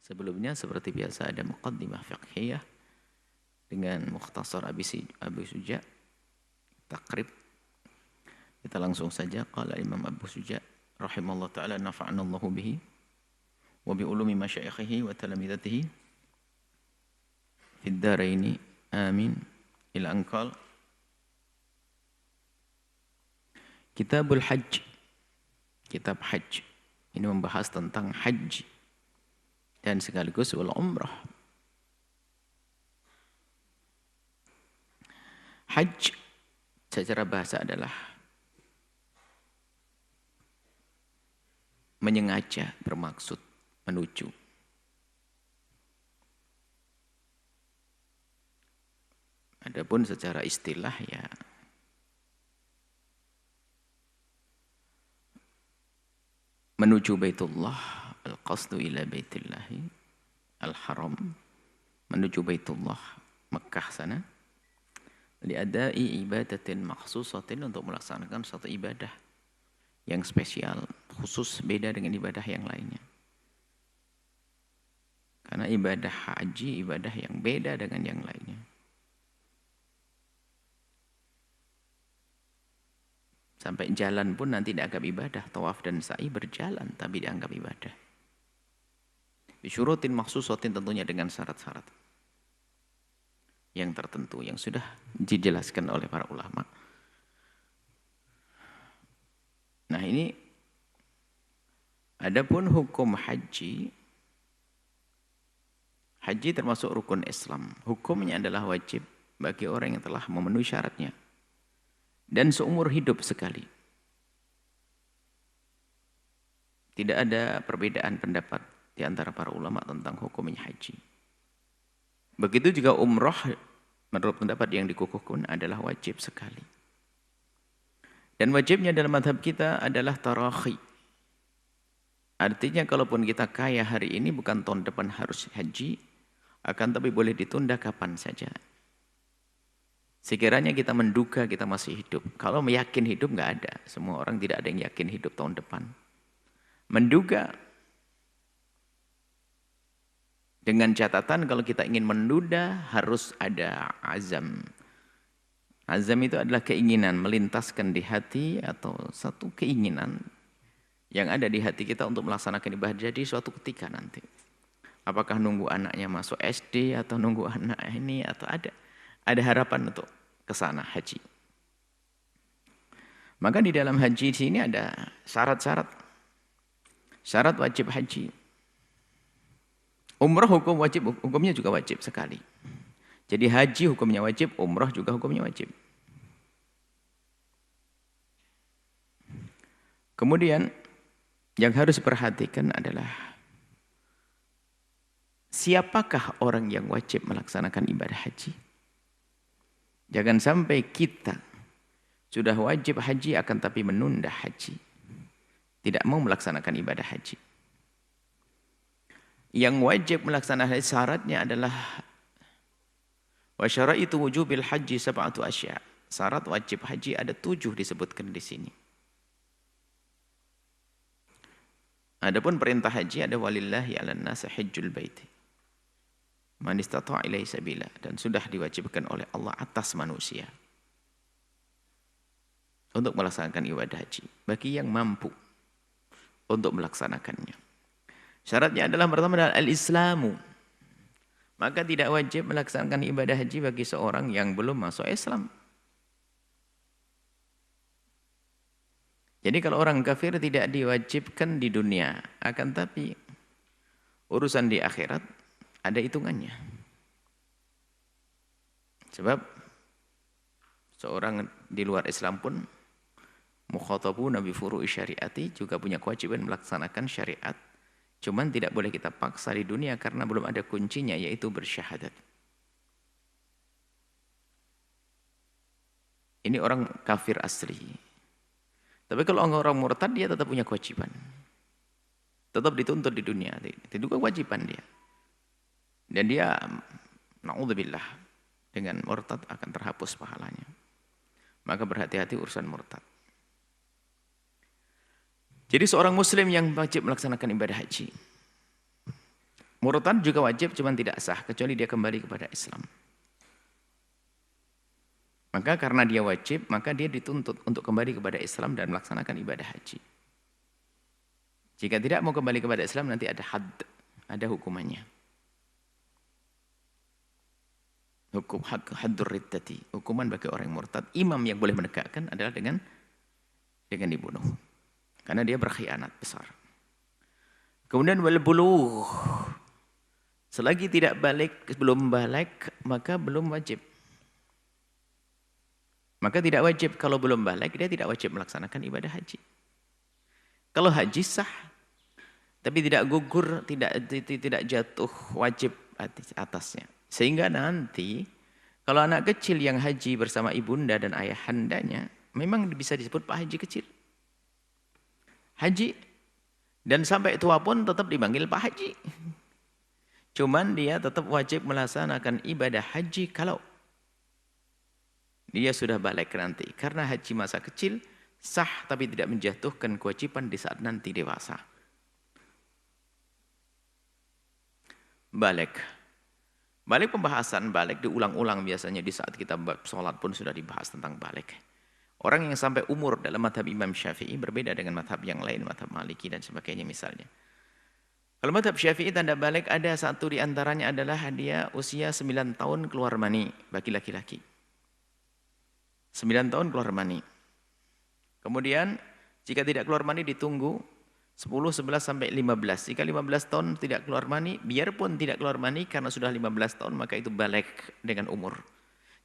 Sebelumnya seperti biasa ada muqaddimah fiqhiyah dengan mukhtasar Abu Suja, takrib. Kita langsung saja. Qala Imam Abu Suja rahimallahu taala nafa'ana Allahu bihi wa bi ulumi masyayikhihi wa talamidatihi fid dharaini amin. Ila anqal Kitabul Hajj. Kitab Hajj ini membahas tentang haji dan sekaligus wal umrah. Hajj secara bahasa adalah menyengaja, bermaksud menuju. Adapun secara istilah ya menuju Baitullah, al-qasdu ila Baitillahi al-haram, menuju Baitullah Mekah sana, liadai ibadatin makhsusatin, untuk melaksanakan suatu ibadah yang spesial, khusus, beda dengan ibadah yang lainnya. Karena ibadah haji ibadah yang beda dengan yang lainnya. Sampai jalan pun nanti dianggap ibadah. Tawaf dan sa'i berjalan tapi dianggap ibadah. Bisyurutin makhsusatin, tentunya dengan syarat-syarat yang tertentu yang sudah dijelaskan oleh para ulama. Nah ini adapun hukum haji. Haji termasuk rukun Islam. Hukumnya adalah wajib bagi orang yang telah memenuhi syaratnya. Dan seumur hidup sekali. Tidak ada perbedaan pendapat di antara para ulama tentang hukumnya haji. Begitu juga umrah, menurut pendapat yang dikukuhkan adalah wajib sekali. Dan wajibnya dalam mazhab kita adalah tarakhi. Artinya kalaupun kita kaya hari ini, bukan tahun depan harus haji, akan tapi boleh ditunda kapan saja. Sekiranya kita menduga kita masih hidup. Kalau meyakin hidup nggak ada. Semua orang tidak ada yang yakin hidup tahun depan. Menduga. Dengan catatan kalau kita ingin menunda harus ada azam. Azam itu adalah keinginan, melintaskan di hati atau satu keinginan yang ada di hati kita untuk melaksanakan ibadah jadi suatu ketika nanti. Apakah nunggu anaknya masuk SD atau nunggu anak ini atau ada harapan untuk ke sana haji. Maka di dalam haji di sini ada syarat-syarat. Syarat wajib haji. Umrah hukumnya juga wajib sekali. Jadi haji hukumnya wajib, umrah juga hukumnya wajib. Kemudian yang harus diperhatikan adalah siapakah orang yang wajib melaksanakan ibadah haji? Jangan sampai kita sudah wajib haji akan tapi menunda haji. Tidak mau melaksanakan ibadah haji. Yang wajib melaksanakan haji syaratnya adalah wa syaraitu wujubil haji sab'atu asya'. Syarat wajib haji ada 7 disebutkan di sini. Adapun perintah haji ada walillahi 'alan nasi hajjul baiti man istata'a ilaihi sabila, dan sudah diwajibkan oleh Allah atas manusia untuk melaksanakan ibadah haji bagi yang mampu untuk melaksanakannya. Syaratnya adalah pertama adalah al-islamu. Maka tidak wajib melaksanakan ibadah haji bagi seorang yang belum masuk Islam. Jadi kalau orang kafir tidak diwajibkan di dunia, akan tapi urusan di akhirat ada hitungannya. Sebab seorang di luar Islam pun mukhatabuna bi furu'i syariati, juga punya kewajiban melaksanakan syariat. Cuman tidak boleh kita paksa di dunia karena belum ada kuncinya, yaitu bersyahadat. Ini orang kafir asli. Tapi kalau orang murtad, dia tetap punya kewajiban. Tetap dituntut di dunia. Itu juga kewajiban dia. Dan dia, na'udzubillah, dengan murtad akan terhapus pahalanya. Maka berhati-hati urusan murtad. Jadi seorang muslim yang wajib melaksanakan ibadah haji, Murtad juga wajib, cuman tidak sah kecuali dia kembali kepada Islam. Maka karena dia wajib, maka dia dituntut untuk kembali kepada Islam dan melaksanakan ibadah haji. Jika tidak mau kembali kepada Islam, nanti ada had, ada hukumannya. Hukum haddur riddati, hukuman bagi orang yang murtad. Imam yang boleh menegakkan adalah dengan dibunuh. Karena dia berkhianat besar. Kemudian wal bulugh. Selagi tidak balik, belum balik, maka belum wajib. Maka tidak wajib, kalau belum balik, dia tidak wajib melaksanakan ibadah haji. Kalau haji sah, tapi tidak gugur, tidak jatuh wajib atasnya. Sehingga nanti, kalau anak kecil yang haji bersama ibunda dan ayahandanya, memang bisa disebut Pak Haji kecil. Haji, dan sampai tua pun tetap dipanggil Pak Haji. Cuman dia tetap wajib melaksanakan ibadah haji kalau dia sudah balik nanti. Karena haji masa kecil sah tapi tidak menjatuhkan kewajiban di saat nanti dewasa. Balik pembahasan balik diulang-ulang biasanya di saat kita sholat pun sudah dibahas tentang balik. Orang yang sampai umur dalam madhab Imam Syafi'i berbeda dengan madhab yang lain, madhab Maliki dan sebagainya misalnya. Kalau madhab Syafi'i tanda balik ada satu di antaranya adalah dia usia 9 tahun keluar mani bagi laki-laki. 9 tahun keluar mani. Kemudian jika tidak keluar mani ditunggu 10, 11 sampai 15. Jika 15 tahun tidak keluar mani, biarpun tidak keluar mani karena sudah 15 tahun maka itu balik dengan umur.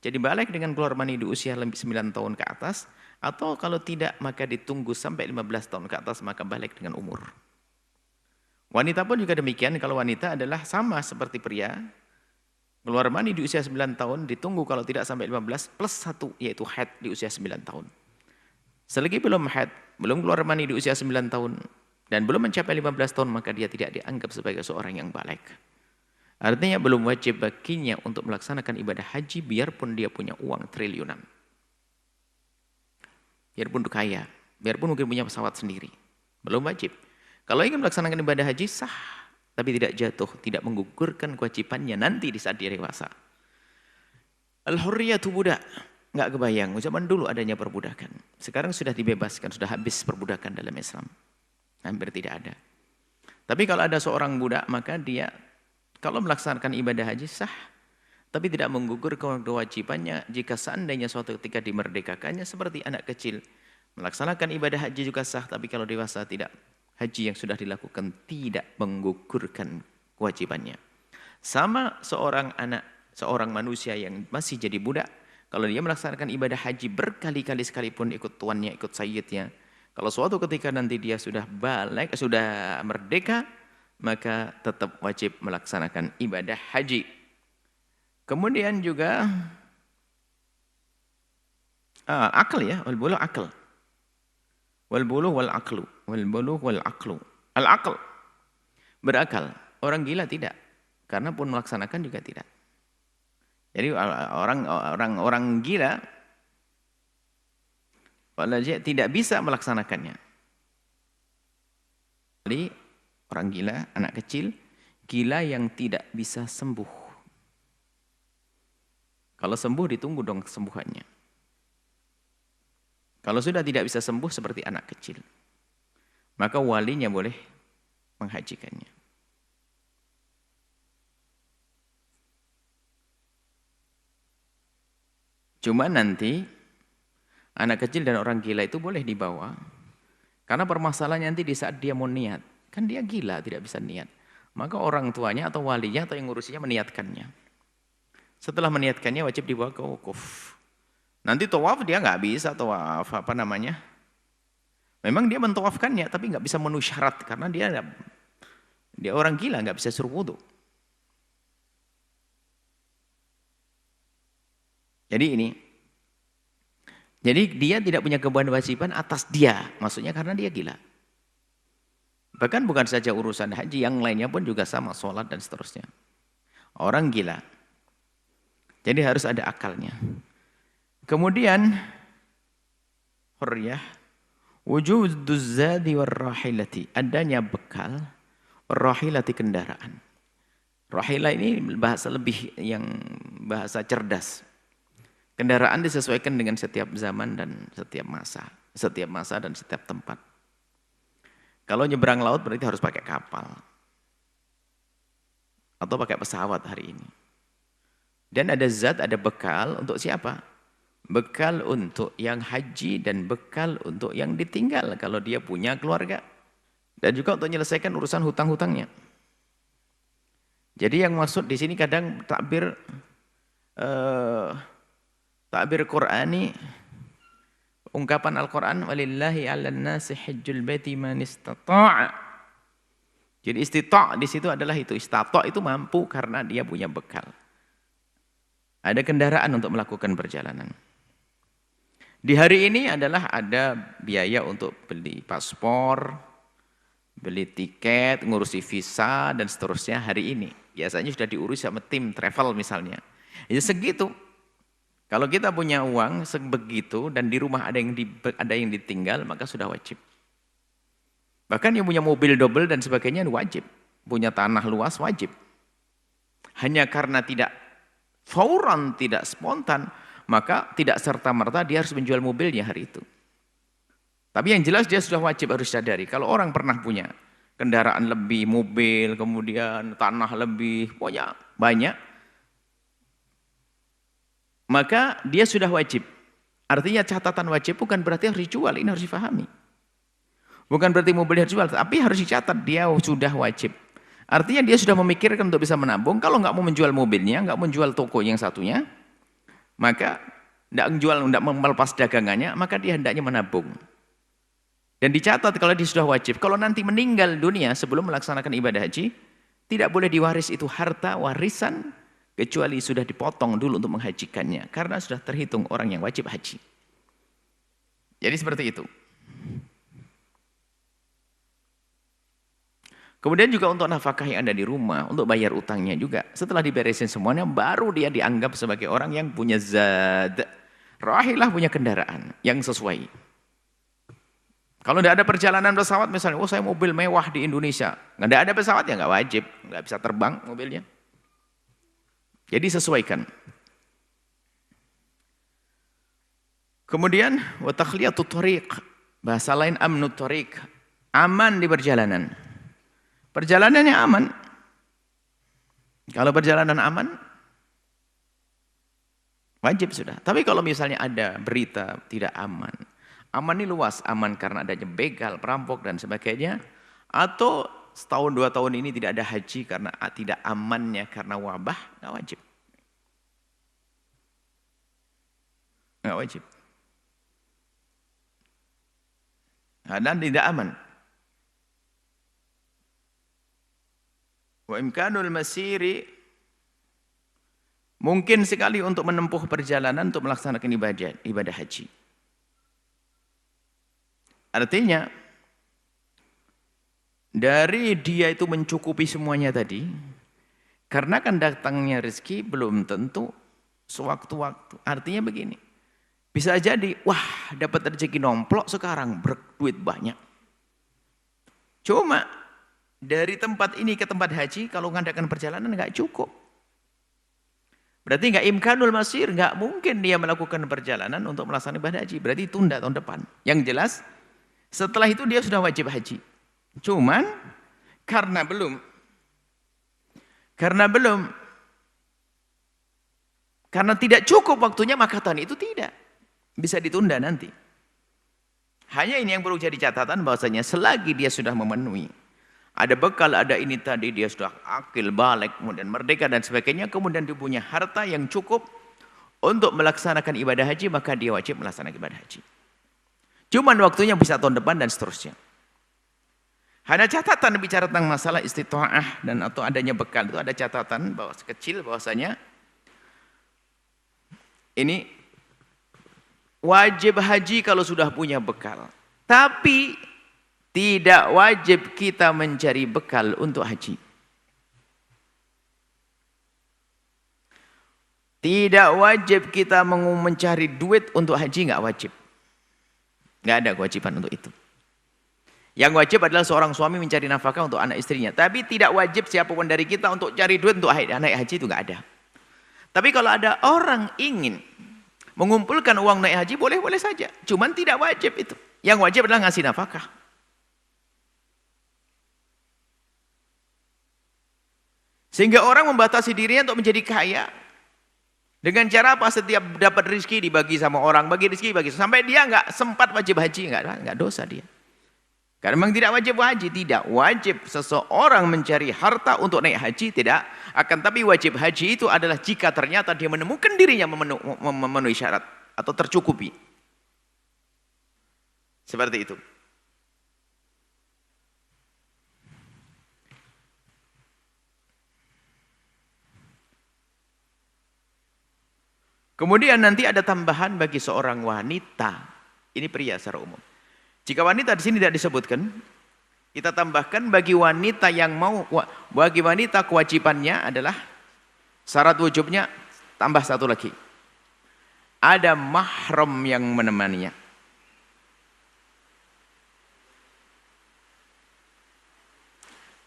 Jadi balik dengan keluar mani di usia 9 tahun ke atas, atau kalau tidak maka ditunggu sampai 15 tahun ke atas maka balik dengan umur. Wanita pun juga demikian, kalau wanita adalah sama seperti pria. Keluar mani di usia 9 tahun, ditunggu kalau tidak sampai 15 plus 1 yaitu haid di usia 9 tahun. Selagi belum haid, belum keluar mani di usia 9 tahun dan belum mencapai 15 tahun maka dia tidak dianggap sebagai seorang yang balik. Artinya belum wajib baginya untuk melaksanakan ibadah haji biarpun dia punya uang triliunan. Biarpun kaya, biarpun mungkin punya pesawat sendiri. Belum wajib. Kalau ingin melaksanakan ibadah haji sah. Tapi tidak jatuh, tidak menggugurkan kewajibannya nanti di saat dia dewasa. Al-hurriyatu budak. Nggak kebayang, zaman dulu adanya perbudakan. Sekarang sudah dibebaskan, sudah habis perbudakan dalam Islam. Hampir tidak ada. Tapi kalau ada seorang budak, maka dia kalau melaksanakan ibadah haji sah. Tapi tidak menggugurkan kewajibannya jika seandainya suatu ketika dimerdekakannya seperti anak kecil. Melaksanakan ibadah haji juga sah, tapi kalau dewasa tidak. Haji yang sudah dilakukan tidak menggugurkan kewajibannya. Sama seorang anak, seorang manusia yang masih jadi budak, kalau dia melaksanakan ibadah haji berkali-kali sekalipun ikut tuannya, ikut sayyidnya, kalau suatu ketika nanti dia sudah balik, sudah merdeka, maka tetap wajib melaksanakan ibadah haji. Kemudian juga akal ya, wal-bulugh akal. Wal-bulugh wal-aqlu. Wal-bulugh wal-aqlu. Al-aql. Berakal. Orang gila tidak. Karena pun melaksanakan juga tidak. Jadi orang gila tidak bisa melaksanakannya. Jadi orang gila, anak kecil, gila yang tidak bisa sembuh. Kalau sembuh ditunggu dong kesembuhannya. Kalau sudah tidak bisa sembuh seperti anak kecil, maka walinya boleh menghajikannya. Cuma nanti anak kecil dan orang gila itu boleh dibawa. Karena permasalahannya nanti di saat dia mau niat. Kan dia gila, tidak bisa niat. Maka orang tuanya atau walinya atau yang ngurusinya meniatkannya. Setelah meniatkannya wajib dibawa ke wukuf. Nanti tawaf dia nggak bisa tawaf, apa namanya? Memang dia mentawafkannya, tapi nggak bisa memenuhi syarat. Karena dia orang gila, nggak bisa suruh wudu. Jadi dia tidak punya kewajiban atas dia, maksudnya karena dia gila. Bahkan bukan saja urusan haji, yang lainnya pun juga sama, sholat dan seterusnya. Orang gila. Jadi harus ada akalnya. Kemudian, hurriyah, wujuduz zadi warrahilati, adanya bekal, warrahilati kendaraan. Rahilah ini bahasa lebih yang bahasa cerdas. Kendaraan disesuaikan dengan setiap zaman dan setiap masa dan setiap tempat. Kalau nyebrang laut berarti harus pakai kapal. Atau pakai pesawat hari ini. Dan ada zat, ada bekal untuk siapa? Bekal untuk yang haji dan bekal untuk yang ditinggal kalau dia punya keluarga. Dan juga untuk menyelesaikan urusan hutang-hutangnya. Jadi yang maksud di sini kadang takbir Qur'ani, ungkapan Al-Quran, walillahi 'alan nasi hajjul baiti man istata'a. Jadi istita' di situ adalah itu, istata' itu mampu karena dia punya bekal. Ada kendaraan untuk melakukan perjalanan. Di hari ini adalah ada biaya untuk beli paspor, beli tiket, ngurusi visa dan seterusnya hari ini. Biasanya sudah diurus sama tim travel misalnya. Ya segitu. Kalau kita punya uang sebegitu dan di rumah ada yang ditinggal, maka sudah wajib. Bahkan yang punya mobil double dan sebagainya wajib. Punya tanah luas wajib. Hanya karena tidak fauran, tidak spontan, maka tidak serta-merta dia harus menjual mobilnya hari itu. Tapi yang jelas dia sudah wajib harus sadari. Kalau orang pernah punya kendaraan lebih, mobil, kemudian tanah lebih, pokoknya banyak, maka dia sudah wajib. Artinya catatan wajib bukan berarti harus dijual, ini harus difahami. Bukan berarti mobilnya harus dijual, tapi harus dicatat dia sudah wajib. Artinya dia sudah memikirkan untuk bisa menabung. Kalau nggak mau menjual mobilnya, nggak menjual toko yang satunya, maka nggak melepas dagangannya, maka dia hendaknya menabung. Dan dicatat kalau dia sudah wajib. Kalau nanti meninggal dunia sebelum melaksanakan ibadah haji, tidak boleh diwaris itu harta warisan, kecuali sudah dipotong dulu untuk menghajikannya. Karena sudah terhitung orang yang wajib haji. Jadi seperti itu. Kemudian juga untuk nafkah yang ada di rumah, untuk bayar utangnya juga. Setelah diberesin semuanya, baru dia dianggap sebagai orang yang punya zad. Rahilah punya kendaraan yang sesuai. Kalau tidak ada perjalanan pesawat misalnya, oh saya mobil mewah di Indonesia. Nggak ada pesawat ya nggak wajib, nggak bisa terbang mobilnya. Jadi sesuaikan. Kemudian wa takhliyatut thariq, bahasa lain amnut thariq, aman di perjalanan. Perjalanannya aman. Kalau perjalanan aman, wajib sudah. Tapi kalau misalnya ada berita tidak aman, aman ini luas, aman karena adanya begal, perampok dan sebagainya, atau setahun 2 tahun ini tidak ada haji karena tidak amannya karena wabah, nggak wajib. Nggak wajib. Dan tidak aman. Wa imkanul masiri, mungkin sekali untuk menempuh perjalanan untuk melaksanakan ibadah haji. Artinya dari dia itu mencukupi semuanya tadi, karena kan datangnya rezeki belum tentu sewaktu-waktu. Artinya begini, bisa jadi wah dapat rezeki nomplok sekarang berduit banyak. Cuma dari tempat ini ke tempat haji kalau mengadakan perjalanan nggak cukup. Berarti nggak imkanul masir, nggak mungkin dia melakukan perjalanan untuk melaksanakan ibadah haji. Berarti tunda tahun depan. Yang jelas setelah itu dia sudah wajib haji. Cuman karena tidak cukup waktunya, maka tahun itu tidak bisa ditunda nanti. Hanya ini yang perlu jadi catatan bahwasanya selagi dia sudah memenuhi, ada bekal, ada ini tadi, dia sudah akil, balik, kemudian merdeka dan sebagainya, kemudian dia punya harta yang cukup untuk melaksanakan ibadah haji, maka dia wajib melaksanakan ibadah haji. Cuman waktunya bisa tahun depan dan seterusnya. Ada catatan bicara tentang masalah istita'ah dan atau adanya bekal, itu ada catatan bahwa kecil bahwasanya ini wajib haji kalau sudah punya bekal. Tapi tidak wajib kita mencari bekal untuk haji. Tidak wajib kita mencari duit untuk haji, nggak wajib. Nggak ada kewajiban untuk itu. Yang wajib adalah seorang suami mencari nafkah untuk anak istrinya. Tapi tidak wajib siapapun dari kita untuk cari duit untuk naik haji, itu nggak ada. Tapi kalau ada orang ingin mengumpulkan uang naik haji, boleh-boleh saja. Cuman tidak wajib itu. Yang wajib adalah ngasih nafkah. Sehingga orang membatasi dirinya untuk menjadi kaya. Dengan cara apa? Setiap dapat rezeki dibagi sama orang, bagi rezeki bagi. Sampai dia nggak sempat wajib haji, nggak dosa dia. Karena memang tidak wajib haji, tidak wajib seseorang mencari harta untuk naik haji, tidak. Akan tapi wajib haji itu adalah jika ternyata dia menemukan dirinya memenuhi syarat atau tercukupi. Seperti itu. Kemudian nanti ada tambahan bagi seorang wanita. Ini pria secara umum. Jika wanita di sini tidak disebutkan, kita tambahkan bagi wanita yang mau, bagi wanita kewajibannya adalah syarat wujubnya tambah satu lagi. Ada mahram yang menemaninya.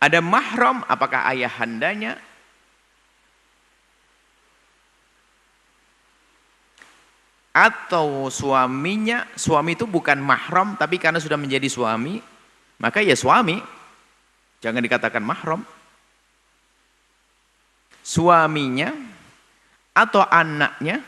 Ada mahram, apakah ayahandanya, atau suaminya. Suami itu bukan mahram, tapi karena sudah menjadi suami, maka ya suami, jangan dikatakan mahram. Suaminya atau anaknya.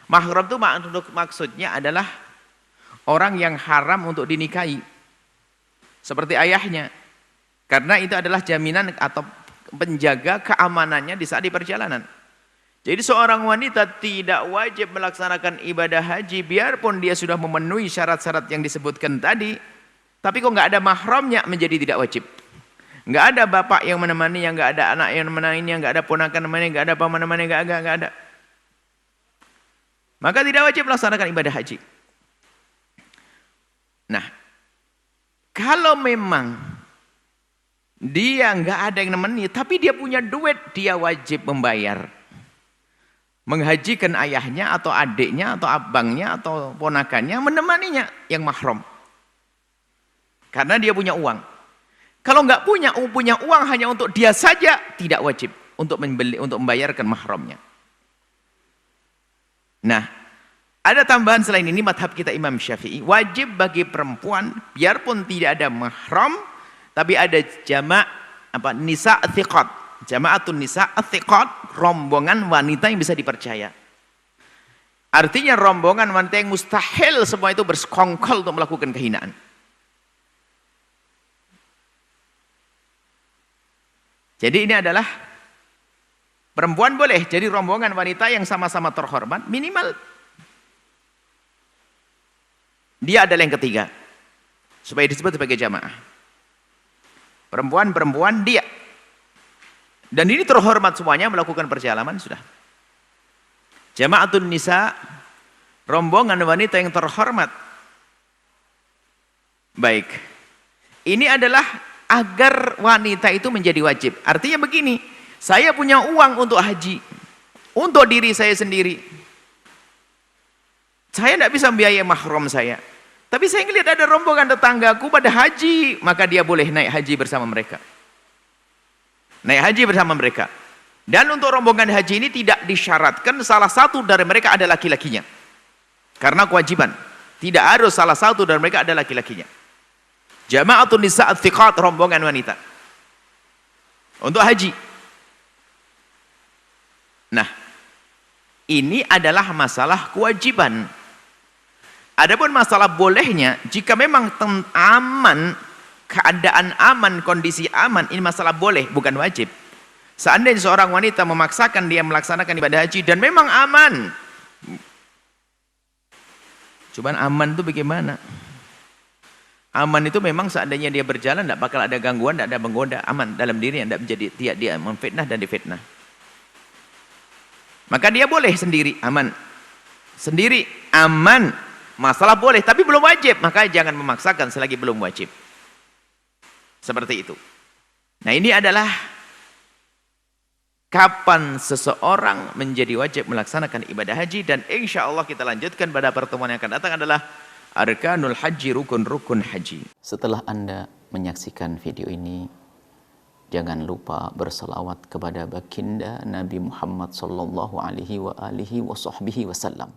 Mahram itu maksudnya adalah orang yang haram untuk dinikahi, seperti ayahnya, karena itu adalah jaminan atau penjaga keamanannya di saat di perjalanan. Jadi seorang wanita tidak wajib melaksanakan ibadah haji biarpun dia sudah memenuhi syarat-syarat yang disebutkan tadi. Tapi kok nggak ada mahramnya, menjadi tidak wajib. Nggak ada bapak yang menemani, yang nggak ada anak yang menemani, nggak ada ponakan menemani, nggak ada paman menemani, nggak ada. Maka tidak wajib melaksanakan ibadah haji. Nah, kalau memang dia nggak ada yang menemani, tapi dia punya duit, dia wajib membayar. Menghajikan ayahnya atau adiknya atau abangnya atau ponakannya menemaninya yang mahram. Karena dia punya uang. Kalau nggak punya uang hanya untuk dia saja, tidak wajib untuk membayarkan mahramnya. Nah, ada tambahan selain ini madhab kita Imam Syafi'i, wajib bagi perempuan biarpun tidak ada mahram, tapi ada nisa thiqat. Jama'atun nisa thiqat, rombongan wanita yang bisa dipercaya. Artinya rombongan wanita yang mustahil semua itu bersekongkol untuk melakukan kehinaan. Jadi ini adalah perempuan boleh jadi rombongan wanita yang sama-sama terhormat, minimal dia adalah yang ketiga supaya disebut sebagai jamaah. Perempuan dia, dan ini terhormat semuanya melakukan perjalanan sudah. Jama'atun nisa, rombongan wanita yang terhormat. Baik. Ini adalah agar wanita itu menjadi wajib. Artinya begini, saya punya uang untuk haji, untuk diri saya sendiri. Saya tidak bisa membiayai mahram saya. Tapi saya melihat ada rombongan tetanggaku pada haji, maka dia boleh naik haji bersama mereka. Naik haji bersama mereka. Dan untuk rombongan haji ini tidak disyaratkan salah satu dari mereka ada laki-lakinya. Karena kewajiban. Tidak harus salah satu dari mereka ada laki-lakinya. Jama'atun nisa thiqat, rombongan wanita. Untuk haji. Nah, ini adalah masalah kewajiban. Adapun masalah bolehnya, jika memang aman, keadaan aman, kondisi aman, ini masalah boleh, bukan wajib. Seandainya seorang wanita memaksakan dia melaksanakan ibadah haji dan memang aman. Cuman aman itu bagaimana? Aman itu memang seandainya dia berjalan tidak bakal ada gangguan, tidak ada menggoda, aman dalam dirinya, tidak menjadi dia memfitnah dan difitnah. Maka dia boleh sendiri, aman. Sendiri, aman. Masalah boleh, tapi belum wajib. Maka jangan memaksakan selagi belum wajib. Seperti itu. Nah, ini adalah kapan seseorang menjadi wajib melaksanakan ibadah haji, dan insya Allah kita lanjutkan pada pertemuan yang akan datang adalah arkanul haji, rukun-rukun haji. Setelah Anda menyaksikan video ini, jangan lupa berselawat kepada baginda Nabi Muhammad sallallahu alaihi wa alihi wa sahbihi wasallam.